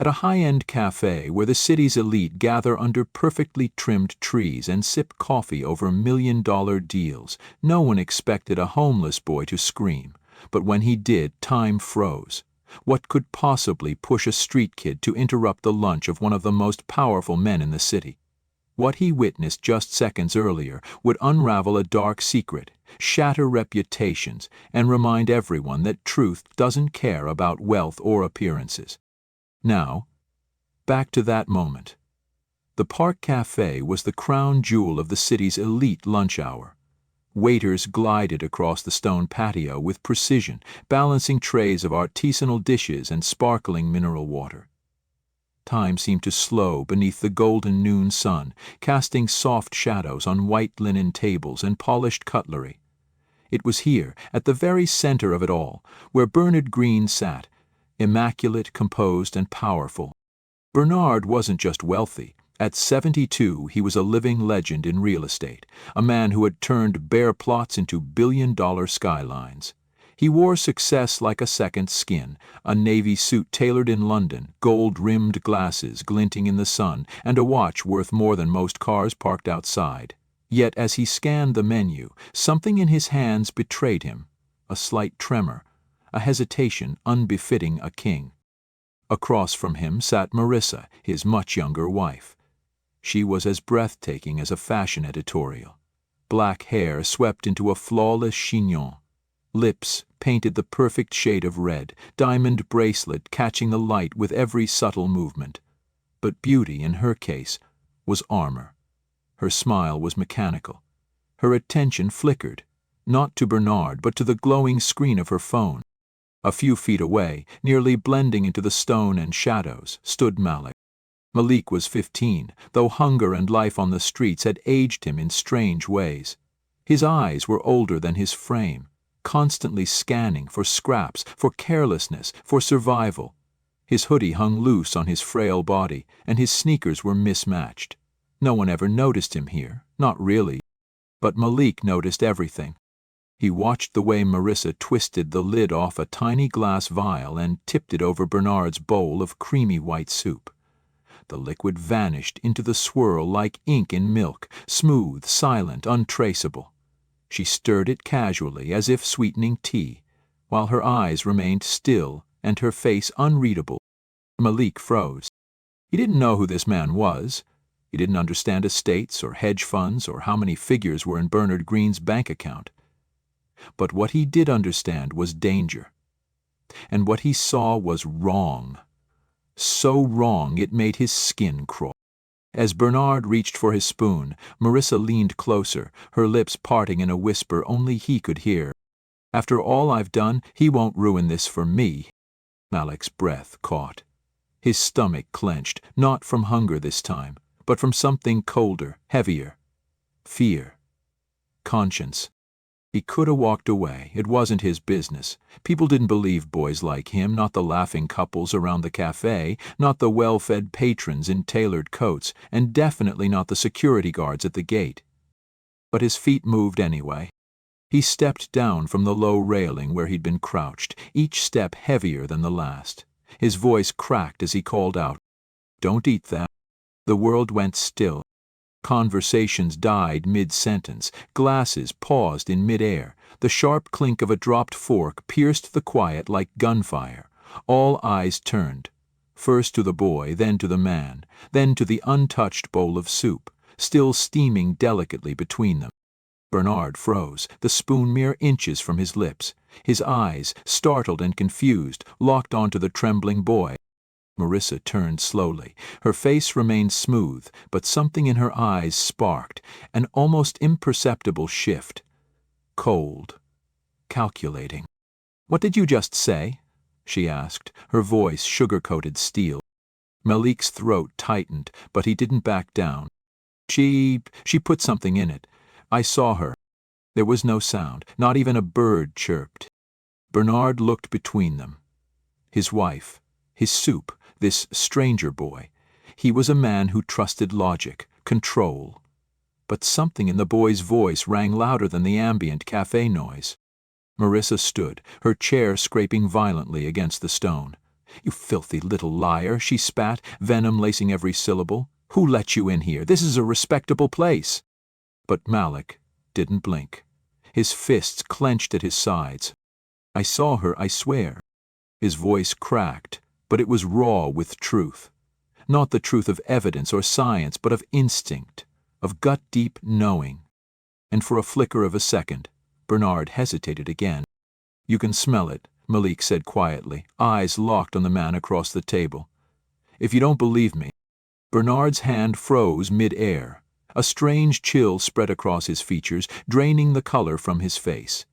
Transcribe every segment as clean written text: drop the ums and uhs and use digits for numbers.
At a high-end café where the city's elite gather under perfectly trimmed trees and sip coffee over million-dollar deals, no one expected a homeless boy to scream. But when he did, time froze. What could possibly push a street kid to interrupt the lunch of one of the most powerful men in the city? What he witnessed just seconds earlier would unravel a dark secret, shatter reputations, and remind everyone that truth doesn't care about wealth or appearances. Now, back to that moment. The Park Café was the crown jewel of the city's elite lunch hour. Waiters glided across the stone patio with precision, balancing trays of artisanal dishes and sparkling mineral water. Time seemed to slow beneath the golden noon sun, casting soft shadows on white linen tables and polished cutlery. It was here, at the very center of it all, where Bernard Greene sat, immaculate, composed, and powerful. Bernard wasn't just wealthy. At 72, he was a living legend in real estate, a man who had turned bare plots into billion-dollar skylines. He wore success like a second skin, a navy suit tailored in London, gold-rimmed glasses glinting in the sun, and a watch worth more than most cars parked outside. Yet as he scanned the menu, something in his hands betrayed him, a slight tremor, a hesitation unbefitting a king. Across from him sat Marissa, his much younger wife. She was as breathtaking as a fashion editorial. Black hair swept into a flawless chignon. Lips painted the perfect shade of red, diamond bracelet catching the light with every subtle movement. But beauty, in her case, was armor. Her smile was mechanical. Her attention flickered, not to Bernard but to the glowing screen of her phone. A few feet away, nearly blending into the stone and shadows, stood Malik. Malik was 15, though hunger and life on the streets had aged him in strange ways. His eyes were older than his frame, constantly scanning for scraps, for carelessness, for survival. His hoodie hung loose on his frail body, and his sneakers were mismatched. No one ever noticed him here, not really. But Malik noticed everything. He watched the way Marissa twisted the lid off a tiny glass vial and tipped it over Bernard's bowl of creamy white soup. The liquid vanished into the swirl like ink in milk, smooth, silent, untraceable. She stirred it casually as if sweetening tea, while her eyes remained still and her face unreadable. Malik froze. He didn't know who this man was. He didn't understand estates or hedge funds or how many figures were in Bernard Greene's bank account. But what he did understand was danger. And what he saw was wrong. So wrong it made his skin crawl. As Bernard reached for his spoon, Marissa leaned closer, her lips parting in a whisper only he could hear. "After all I've done, he won't ruin this for me." Malik's breath caught. His stomach clenched, not from hunger this time, but from something colder, heavier. Fear. Conscience. He could have walked away. It wasn't his business. People didn't believe boys like him, not the laughing couples around the cafe, not the well-fed patrons in tailored coats, and definitely not the security guards at the gate. But his feet moved anyway. He stepped down from the low railing where he'd been crouched, each step heavier than the last. His voice cracked as he called out, "Don't eat that." The world went still. Conversations died mid-sentence, glasses paused in mid-air, the sharp clink of a dropped fork pierced the quiet like gunfire. All eyes turned, first to the boy, then to the man, then to the untouched bowl of soup, still steaming delicately between them. Bernard froze, the spoon mere inches from his lips. His eyes, startled and confused, locked onto the trembling boy. Marissa turned slowly. Her face remained smooth, but something in her eyes sparked, an almost imperceptible shift. Cold. Calculating. "What did you just say?" she asked, her voice sugar-coated steel. Malik's throat tightened, but he didn't back down. She put something in it. I saw her." There was no sound, not even a bird chirped. Bernard looked between them. His wife, his soup, this stranger boy. He was a man who trusted logic, control. But something in the boy's voice rang louder than the ambient cafe noise. Marissa stood, her chair scraping violently against the stone. "You filthy little liar," she spat, venom lacing every syllable. "Who let you in here? This is a respectable place." But Malik didn't blink. His fists clenched at his sides. "I saw her, I swear." His voice cracked, but it was raw with truth. Not the truth of evidence or science, but of instinct, of gut-deep knowing. And for a flicker of a second, Bernard hesitated again. "You can smell it," Malik said quietly, eyes locked on the man across the table. "If you don't believe me—" Bernard's hand froze mid-air. A strange chill spread across his features, draining the color from his face.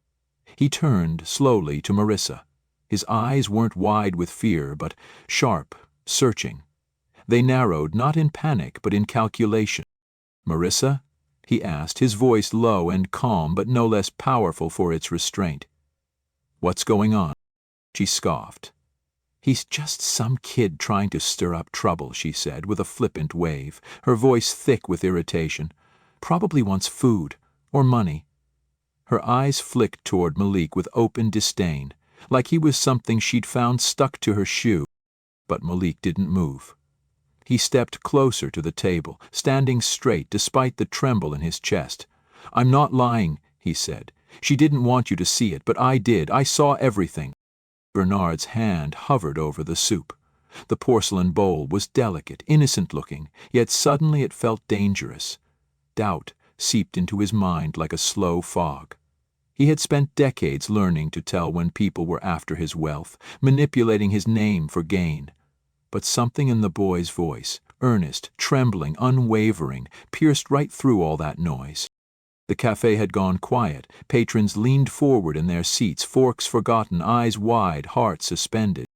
He turned slowly to Marissa. His eyes weren't wide with fear, but sharp, searching. They narrowed not in panic, but in calculation. "Marissa?" he asked, his voice low and calm, but no less powerful for its restraint. "What's going on?" She scoffed. "He's just some kid trying to stir up trouble," she said, with a flippant wave, her voice thick with irritation. "Probably wants food, or money." Her eyes flicked toward Malik with open disdain, like he was something she'd found stuck to her shoe. But Malik didn't move. He stepped closer to the table, standing straight despite the tremble in his chest. "I'm not lying," he said. "She didn't want you to see it, but I did. I saw everything." Bernard's hand hovered over the soup. The porcelain bowl was delicate, innocent-looking, yet suddenly it felt dangerous. Doubt seeped into his mind like a slow fog. He had spent decades learning to tell when people were after his wealth, manipulating his name for gain. But something in the boy's voice, earnest, trembling, unwavering, pierced right through all that noise. The café had gone quiet. Patrons leaned forward in their seats, forks forgotten, eyes wide, hearts suspended.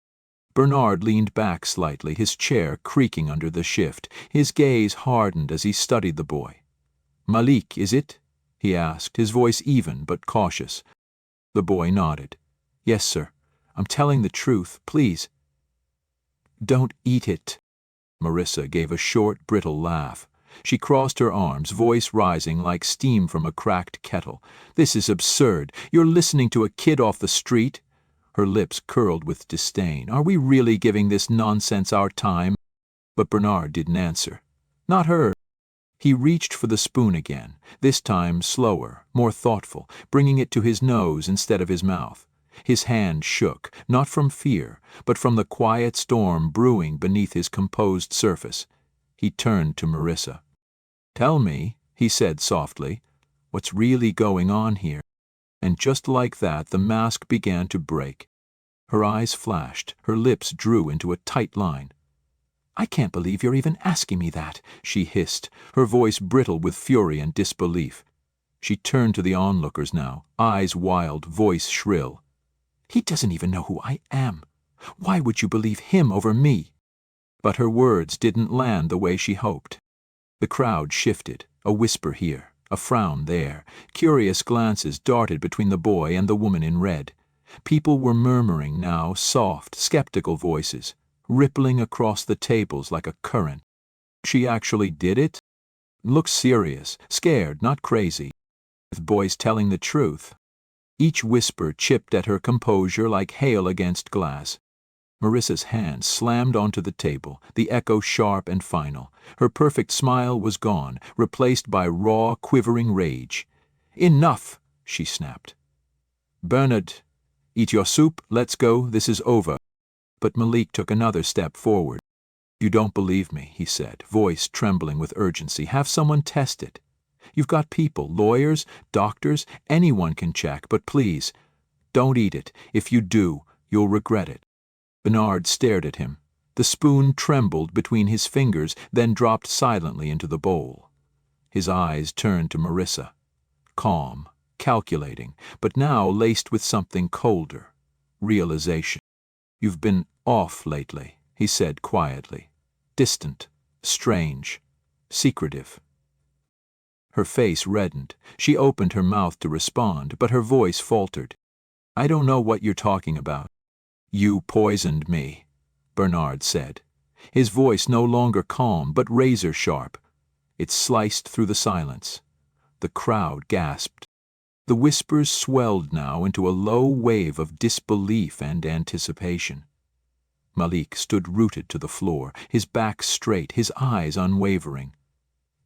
Bernard leaned back slightly, his chair creaking under the shift. His gaze hardened as he studied the boy. "Malik, is it?" he asked, his voice even but cautious. The boy nodded. "Yes, sir. I'm telling the truth. Please." "Don't eat it." Marissa gave a short, brittle laugh. She crossed her arms, voice rising like steam from a cracked kettle. "This is absurd. You're listening to a kid off the street." Her lips curled with disdain. "Are we really giving this nonsense our time?" But Bernard didn't answer. Not her. He reached for the spoon again, this time slower, more thoughtful, bringing it to his nose instead of his mouth. His hand shook, not from fear, but from the quiet storm brewing beneath his composed surface. He turned to Marissa. "Tell me," he said softly, "what's really going on here?" And just like that, the mask began to break. Her eyes flashed, her lips drew into a tight line. "I can't believe you're even asking me that," she hissed, her voice brittle with fury and disbelief. She turned to the onlookers now, eyes wild, voice shrill. "He doesn't even know who I am. Why would you believe him over me?" But her words didn't land the way she hoped. The crowd shifted, a whisper here, a frown there. Curious glances darted between the boy and the woman in red. People were murmuring now, soft, skeptical voices, rippling across the tables like a current. She actually did it? Looked serious, scared, not crazy. The boy's telling the truth. Each whisper chipped at her composure like hail against glass. Marissa's hand slammed onto the table, the echo sharp and final. Her perfect smile was gone, replaced by raw, quivering rage. "Enough!" she snapped. "Bernard, eat your soup, let's go, this is over." But Malik took another step forward. "You don't believe me," he said, voice trembling with urgency. "Have someone test it. You've got people, lawyers, doctors, anyone can check, but please, don't eat it. If you do, you'll regret it." Bernard stared at him. The spoon trembled between his fingers, then dropped silently into the bowl. His eyes turned to Marissa, calm, calculating, but now laced with something colder, realization. "You've been off lately," he said quietly. "Distant, strange, secretive." Her face reddened. She opened her mouth to respond, but her voice faltered. "I don't know what you're talking about." "You poisoned me," Bernard said. His voice no longer calm, but razor-sharp. It sliced through the silence. The crowd gasped. The whispers swelled now into a low wave of disbelief and anticipation. Malik stood rooted to the floor, his back straight, his eyes unwavering.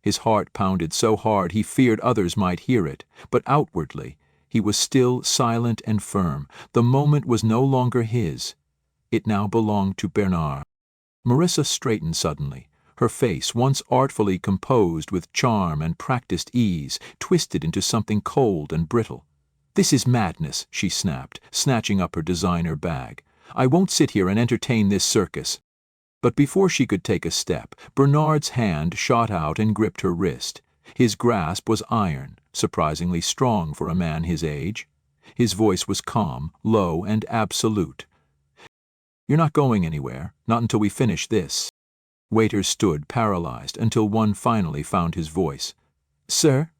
His heart pounded so hard he feared others might hear it, but outwardly, he was still silent and firm. The moment was no longer his. It now belonged to Bernard. Marissa straightened suddenly. Her face, once artfully composed with charm and practiced ease, twisted into something cold and brittle. "This is madness," she snapped, snatching up her designer bag. "I won't sit here and entertain this circus." But before she could take a step, Bernard's hand shot out and gripped her wrist. His grasp was iron, surprisingly strong for a man his age. His voice was calm, low, and absolute. "You're not going anywhere, not until we finish this." Waiters stood paralyzed until one finally found his voice. "Sir?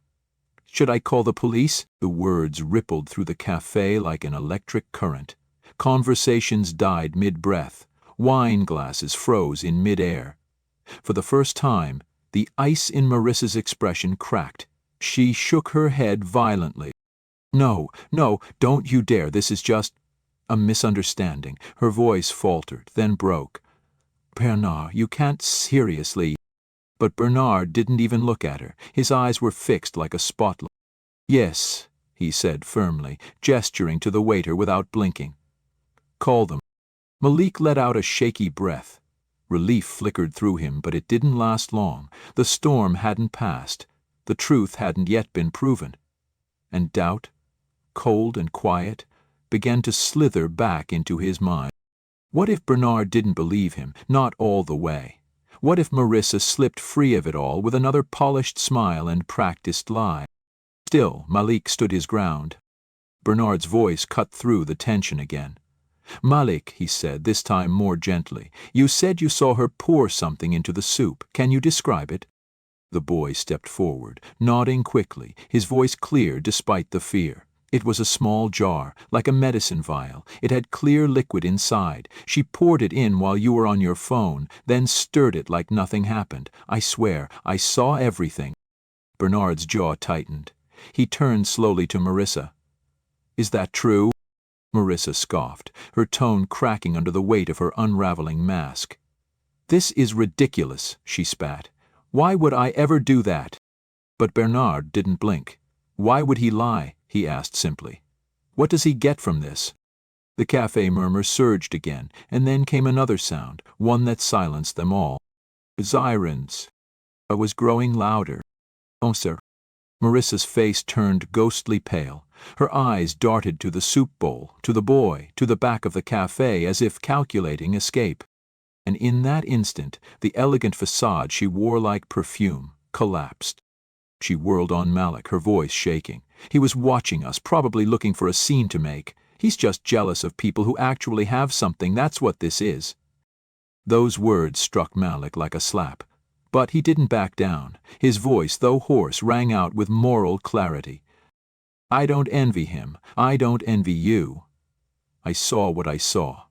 Should I call the police?" The words rippled through the café like an electric current. Conversations died mid-breath. Wine glasses froze in mid-air. For the first time, the ice in Marissa's expression cracked. She shook her head violently. "No, no, don't you dare. This is just a misunderstanding." Her voice faltered, then broke. "Bernard, you can't seriously—" But Bernard didn't even look at her. His eyes were fixed like a spotlight. "Yes," he said firmly, gesturing to the waiter without blinking. "Call them." Malik let out a shaky breath. Relief flickered through him, but it didn't last long. The storm hadn't passed. The truth hadn't yet been proven. And doubt, cold and quiet, began to slither back into his mind. What if Bernard didn't believe him, not all the way? What if Marissa slipped free of it all with another polished smile and practiced lie? Still, Malik stood his ground. Bernard's voice cut through the tension again. "Malik," he said, this time more gently, "you said you saw her pour something into the soup. Can you describe it?" The boy stepped forward, nodding quickly, his voice clear despite the fear. It was a small jar, like a medicine vial. It had clear liquid inside. She poured it in while you were on your phone, then stirred it like nothing happened. I swear, I saw everything." Bernard's jaw tightened. He turned slowly to Marissa. "Is that true?" Marissa scoffed, her tone cracking under the weight of her unraveling mask. "This is ridiculous," she spat. "Why would I ever do that?" But Bernard didn't blink. "Why would he lie?" he asked simply. "What does he get from this?" The cafe murmur surged again, and then came another sound, one that silenced them all. "Sirens." It was growing louder. "Oh, sir." Marissa's face turned ghostly pale. Her eyes darted to the soup bowl, to the boy, to the back of the cafe, as if calculating escape. And in that instant, the elegant facade she wore like perfume collapsed. She whirled on Malik, her voice shaking. "He was watching us, probably looking for a scene to make. He's just jealous of people who actually have something, that's what this is." Those words struck Malik like a slap. But he didn't back down. His voice, though hoarse, rang out with moral clarity. "I don't envy him. I don't envy you. I saw what I saw.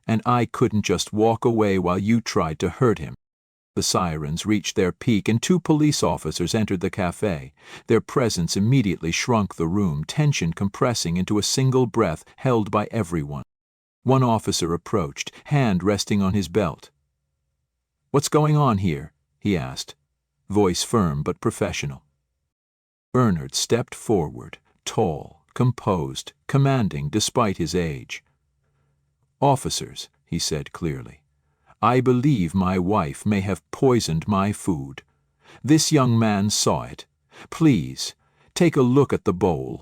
And I couldn't just walk away while you tried to hurt him." The sirens reached their peak and 2 police officers entered the cafe. Their presence immediately shrunk the room, tension compressing into a single breath held by everyone. One officer approached, hand resting on his belt. "What's going on here?" he asked, voice firm but professional. Bernard stepped forward, tall, composed, commanding despite his age. "Officers," he said clearly, "I believe my wife may have poisoned my food. This young man saw it. Please, take a look at the bowl."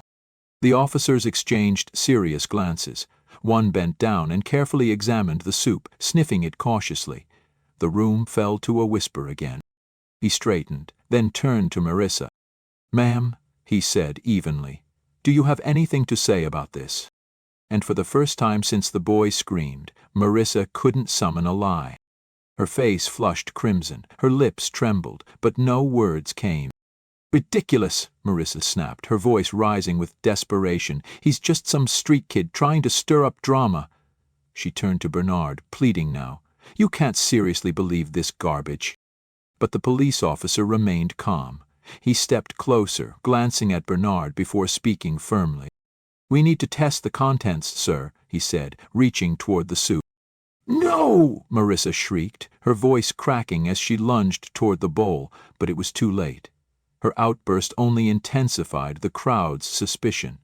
The officers exchanged serious glances. One bent down and carefully examined the soup, sniffing it cautiously. The room fell to a whisper again. He straightened, then turned to Marissa. "Ma'am," he said evenly, "do you have anything to say about this?" And for the first time since the boy screamed, Marissa couldn't summon a lie. Her face flushed crimson, her lips trembled, but no words came. "Ridiculous," Marissa snapped, her voice rising with desperation. "He's just some street kid trying to stir up drama." She turned to Bernard, pleading now. "You can't seriously believe this garbage." But the police officer remained calm. He stepped closer, glancing at Bernard before speaking firmly. "We need to test the contents, sir," he said, reaching toward the soup. "No!" Marissa shrieked, her voice cracking as she lunged toward the bowl, but it was too late. Her outburst only intensified the crowd's suspicion.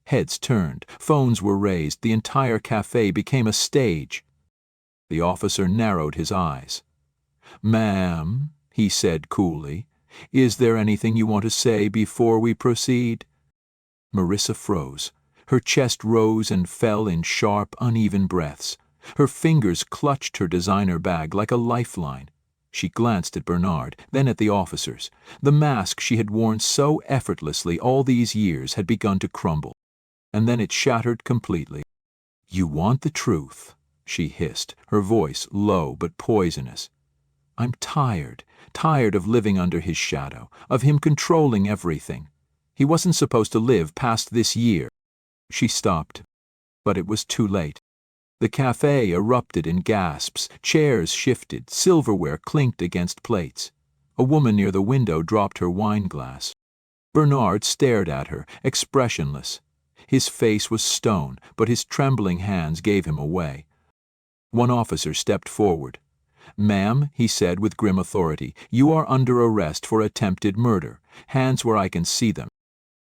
Heads turned, phones were raised, the entire cafe became a stage. The officer narrowed his eyes. "Ma'am," he said coolly, "is there anything you want to say before we proceed?" Marissa froze. Her chest rose and fell in sharp, uneven breaths. Her fingers clutched her designer bag like a lifeline. She glanced at Bernard, then at the officers. The mask she had worn so effortlessly all these years had begun to crumble. And then it shattered completely. "You want the truth," she hissed, her voice low but poisonous. "I'm tired of living under his shadow, of him controlling everything. He wasn't supposed to live past this year." She stopped, but it was too late. The cafe erupted in gasps, chairs shifted, silverware clinked against plates. A woman near the window dropped her wine glass. Bernard stared at her, expressionless. His face was stone, but his trembling hands gave him away. One officer stepped forward. "Ma'am," he said with grim authority, "you are under arrest for attempted murder. Hands where I can see them."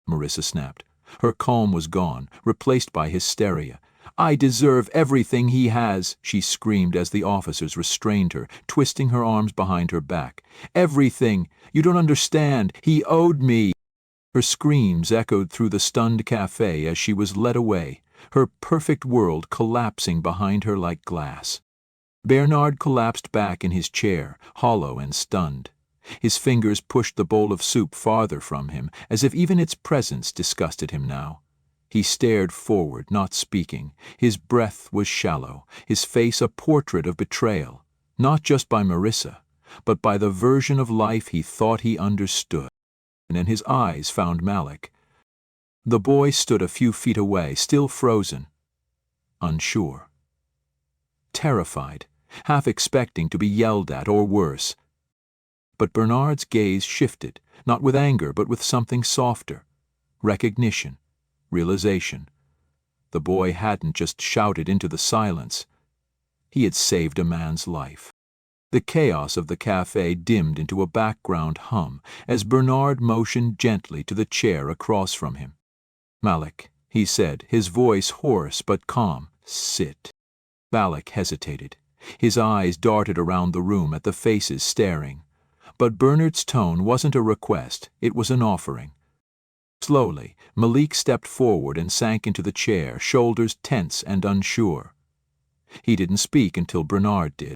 Marissa snapped. Her calm was gone, replaced by hysteria. "I deserve everything he has," she screamed as the officers restrained her, twisting her arms behind her back. "Everything! You don't understand! He owed me!" Her screams echoed through the stunned cafe as she was led away, her perfect world collapsing behind her like glass. Bernard collapsed back in his chair, hollow and stunned. His fingers pushed the bowl of soup farther from him, as if even its presence disgusted him now. He stared forward, not speaking. His breath was shallow, his face a portrait of betrayal, not just by Marissa, but by the version of life he thought he understood. And then his eyes found Malik. The boy stood a few feet away, still frozen, unsure, terrified, half expecting to be yelled at or worse. But Bernard's gaze shifted, not with anger but with something softer. Recognition, realization. The boy hadn't just shouted into the silence. He had saved a man's life. The chaos of the cafe dimmed into a background hum as Bernard motioned gently to the chair across from him. "Malik," he said, his voice hoarse but calm, "sit." Malik hesitated. His eyes darted around the room at the faces staring. But Bernard's tone wasn't a request, it was an offering. Slowly, Malik stepped forward and sank into the chair, shoulders tense and unsure. He didn't speak until Bernard did.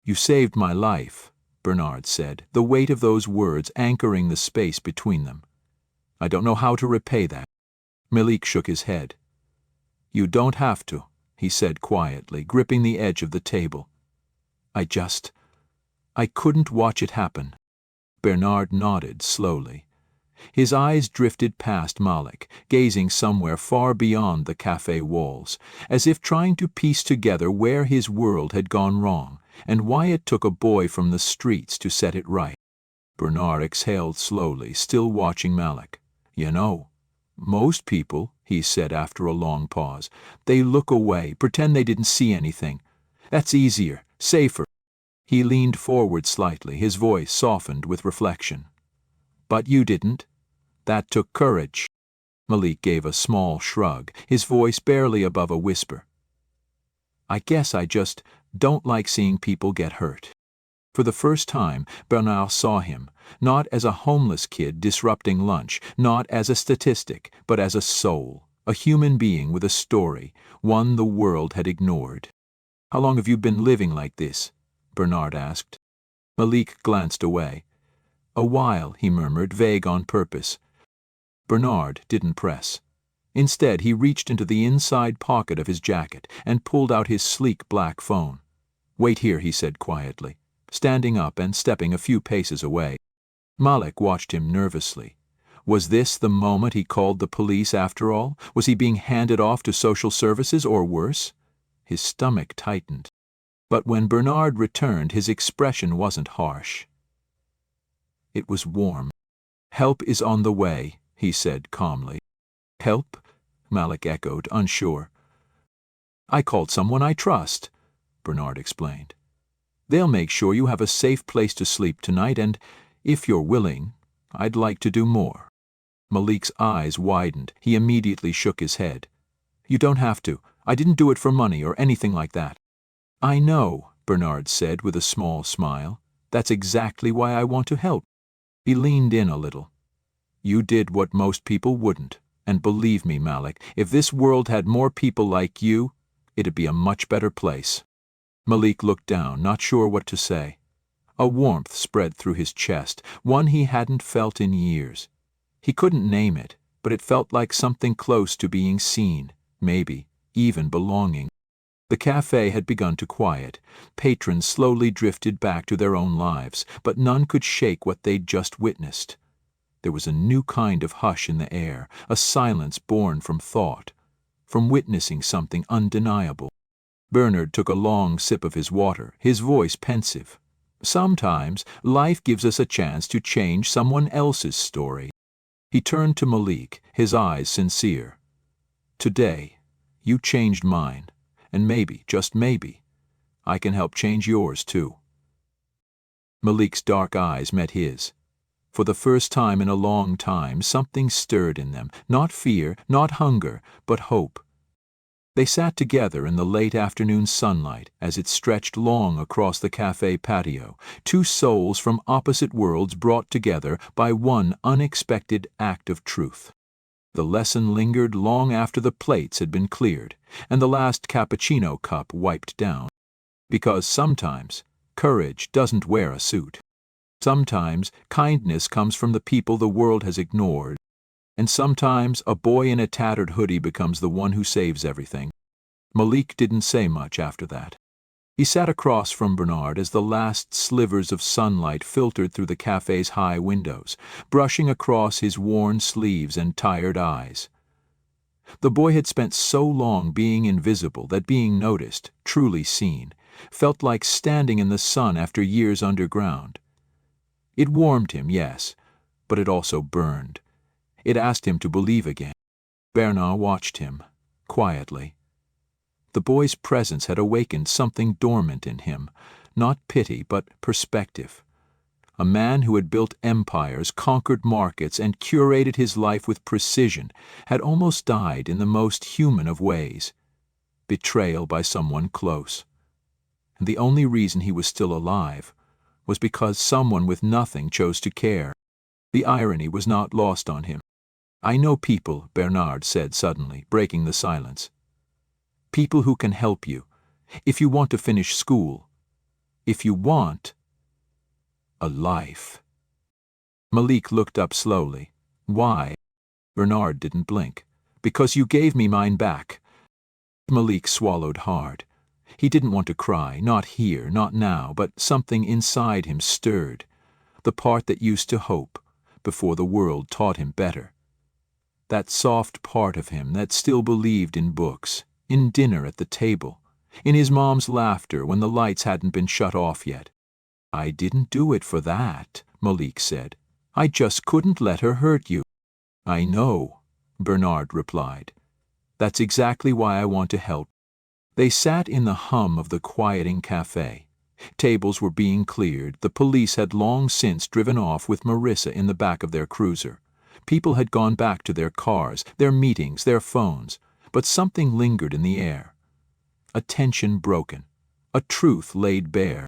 "You saved my life," Bernard said, the weight of those words anchoring the space between them. "I don't know how to repay that." Malik shook his head. "You don't have to," he said quietly, gripping the edge of the table. I couldn't watch it happen." Bernard nodded slowly. His eyes drifted past Malik, gazing somewhere far beyond the cafe walls, as if trying to piece together where his world had gone wrong, and why it took a boy from the streets to set it right. Bernard exhaled slowly, still watching Malik. "You know, most people," he said after a long pause, "they look away, pretend they didn't see anything. That's easier, safer." He leaned forward slightly, his voice softened with reflection. "But you didn't. That took courage." Malik gave a small shrug, his voice barely above a whisper. "I guess I just don't like seeing people get hurt." For the first time, Bernard saw him, not as a homeless kid disrupting lunch, not as a statistic, but as a soul, a human being with a story, one the world had ignored. "How long have you been living like this?" Bernard asked. Malik glanced away. "A while," he murmured, vague on purpose. Bernard didn't press. Instead, he reached into the inside pocket of his jacket and pulled out his sleek black phone. "Wait here," he said quietly, standing up and stepping a few paces away. Malik watched him nervously. Was this the moment he called the police after all? Was he being handed off to social services or worse? His stomach tightened. But when Bernard returned, his expression wasn't harsh. It was warm. "Help is on the way," he said calmly. "Help?" Malik echoed, unsure. "I called someone I trust." Bernard explained. "They'll make sure you have a safe place to sleep tonight, and, if you're willing, I'd like to do more." Malik's eyes widened. He immediately shook his head. "You don't have to. I didn't do it for money or anything like that." "I know," Bernard said with a small smile. "That's exactly why I want to help." He leaned in a little. "You did what most people wouldn't, and believe me, Malik, if this world had more people like you, it'd be a much better place." Malik looked down, not sure what to say. A warmth spread through his chest, one he hadn't felt in years. He couldn't name it, but it felt like something close to being seen, maybe even belonging. The café had begun to quiet. Patrons slowly drifted back to their own lives, but none could shake what they'd just witnessed. There was a new kind of hush in the air, a silence born from thought, from witnessing something undeniable. Bernard took a long sip of his water, his voice pensive. "Sometimes life gives us a chance to change someone else's story." He turned to Malik, his eyes sincere. "Today, you changed mine, and maybe, just maybe, I can help change yours too." Malik's dark eyes met his. For the first time in a long time, something stirred in them, not fear, not hunger, but hope. They sat together in the late afternoon sunlight as it stretched long across the café patio, two souls from opposite worlds brought together by one unexpected act of truth. The lesson lingered long after the plates had been cleared and the last cappuccino cup wiped down. Because sometimes courage doesn't wear a suit. Sometimes kindness comes from the people the world has ignored, and sometimes a boy in a tattered hoodie becomes the one who saves everything. Malik didn't say much after that. He sat across from Bernard as the last slivers of sunlight filtered through the café's high windows, brushing across his worn sleeves and tired eyes. The boy had spent so long being invisible that being noticed, truly seen, felt like standing in the sun after years underground. It warmed him, yes, but it also burned. It asked him to believe again. Bernard watched him, quietly. The boy's presence had awakened something dormant in him, not pity but perspective. A man who had built empires, conquered markets, and curated his life with precision had almost died in the most human of ways. Betrayal by someone close. And the only reason he was still alive was because someone with nothing chose to care. The irony was not lost on him. "I know people," Bernard said suddenly, breaking the silence. "People who can help you, if you want to finish school, if you want a life." Malik looked up slowly. "Why?" Bernard didn't blink. "Because you gave me mine back." Malik swallowed hard. He didn't want to cry, not here, not now, but something inside him stirred, the part that used to hope, before the world taught him better. That soft part of him that still believed in books, in dinner at the table, in his mom's laughter when the lights hadn't been shut off yet. "I didn't do it for that," Malik said. "I just couldn't let her hurt you." "I know," Bernard replied. "That's exactly why I want to help." They sat in the hum of the quieting café. Tables were being cleared. The police had long since driven off with Marissa in the back of their cruiser. People had gone back to their cars, their meetings, their phones, but something lingered in the air. A tension broken, a truth laid bare.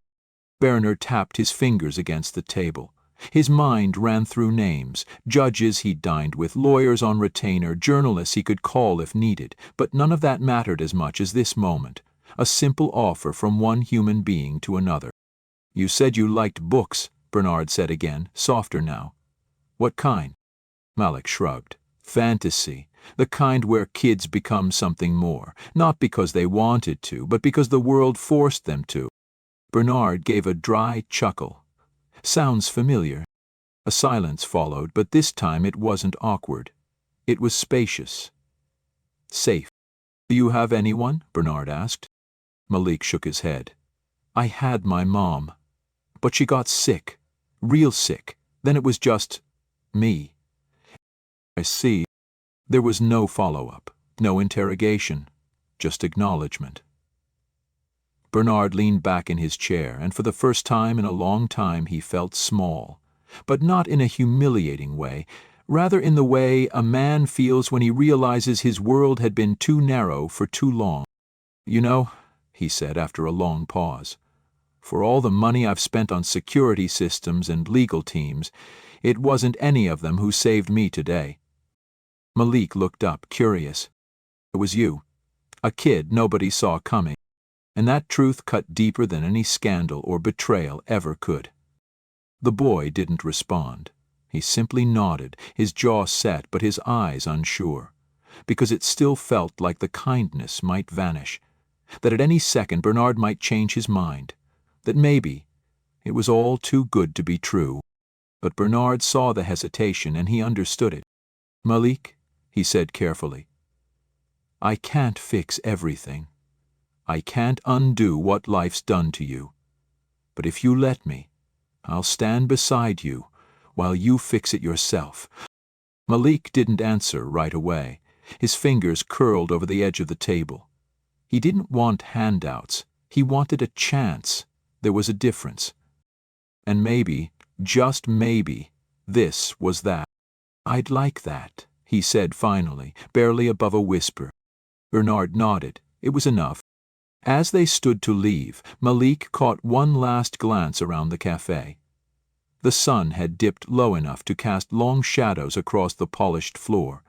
Bernard tapped his fingers against the table. His mind ran through names, judges he'd dined with, lawyers on retainer, journalists he could call if needed, but none of that mattered as much as this moment, a simple offer from one human being to another. "You said you liked books," Bernard said again, softer now. "What kind?" Malik shrugged. "Fantasy, the kind where kids become something more, not because they wanted to, but because the world forced them to." Bernard gave a dry chuckle. "Sounds familiar." A silence followed, but this time it wasn't awkward. It was spacious. Safe. "Do you have anyone?" Bernard asked. Malik shook his head. "I had my mom. But she got sick. Real sick. Then it was just me." "I see." There was no follow-up, no interrogation, just acknowledgement. Bernard leaned back in his chair, and for the first time in a long time he felt small. But not in a humiliating way, rather in the way a man feels when he realizes his world had been too narrow for too long. "You know," he said after a long pause, "for all the money I've spent on security systems and legal teams, it wasn't any of them who saved me today." Malik looked up, curious. "It was you. A kid nobody saw coming." And that truth cut deeper than any scandal or betrayal ever could. The boy didn't respond. He simply nodded, his jaw set but his eyes unsure, because it still felt like the kindness might vanish, that at any second Bernard might change his mind, that maybe it was all too good to be true. But Bernard saw the hesitation and he understood it. "Malik," he said carefully, "I can't fix everything. I can't undo what life's done to you. But if you let me, I'll stand beside you while you fix it yourself." Malik didn't answer right away. His fingers curled over the edge of the table. He didn't want handouts. He wanted a chance. There was a difference. And maybe, just maybe, this was that. "I'd like that," he said finally, barely above a whisper. Bernard nodded. It was enough. As they stood to leave, Malik caught one last glance around the café. The sun had dipped low enough to cast long shadows across the polished floor.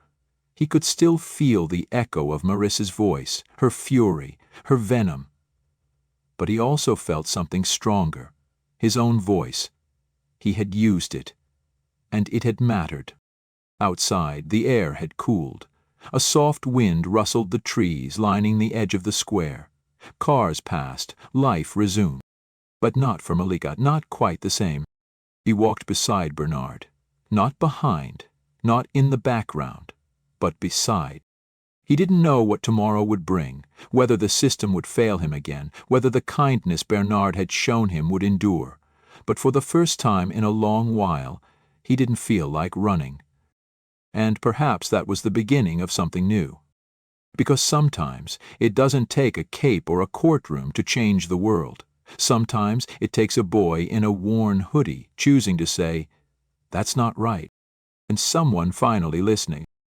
He could still feel the echo of Marissa's voice, her fury, her venom. But he also felt something stronger, his own voice. He had used it, and it had mattered. Outside, the air had cooled. A soft wind rustled the trees lining the edge of the square. Cars passed, life resumed. But not for Malika, not quite the same. He walked beside Bernard, not behind, not in the background, but beside. He didn't know what tomorrow would bring, whether the system would fail him again, whether the kindness Bernard had shown him would endure. But for the first time in a long while, he didn't feel like running. And perhaps that was the beginning of something new. Because sometimes it doesn't take a cape or a courtroom to change the world. Sometimes it takes a boy in a worn hoodie choosing to say, "That's not right," and someone finally listening.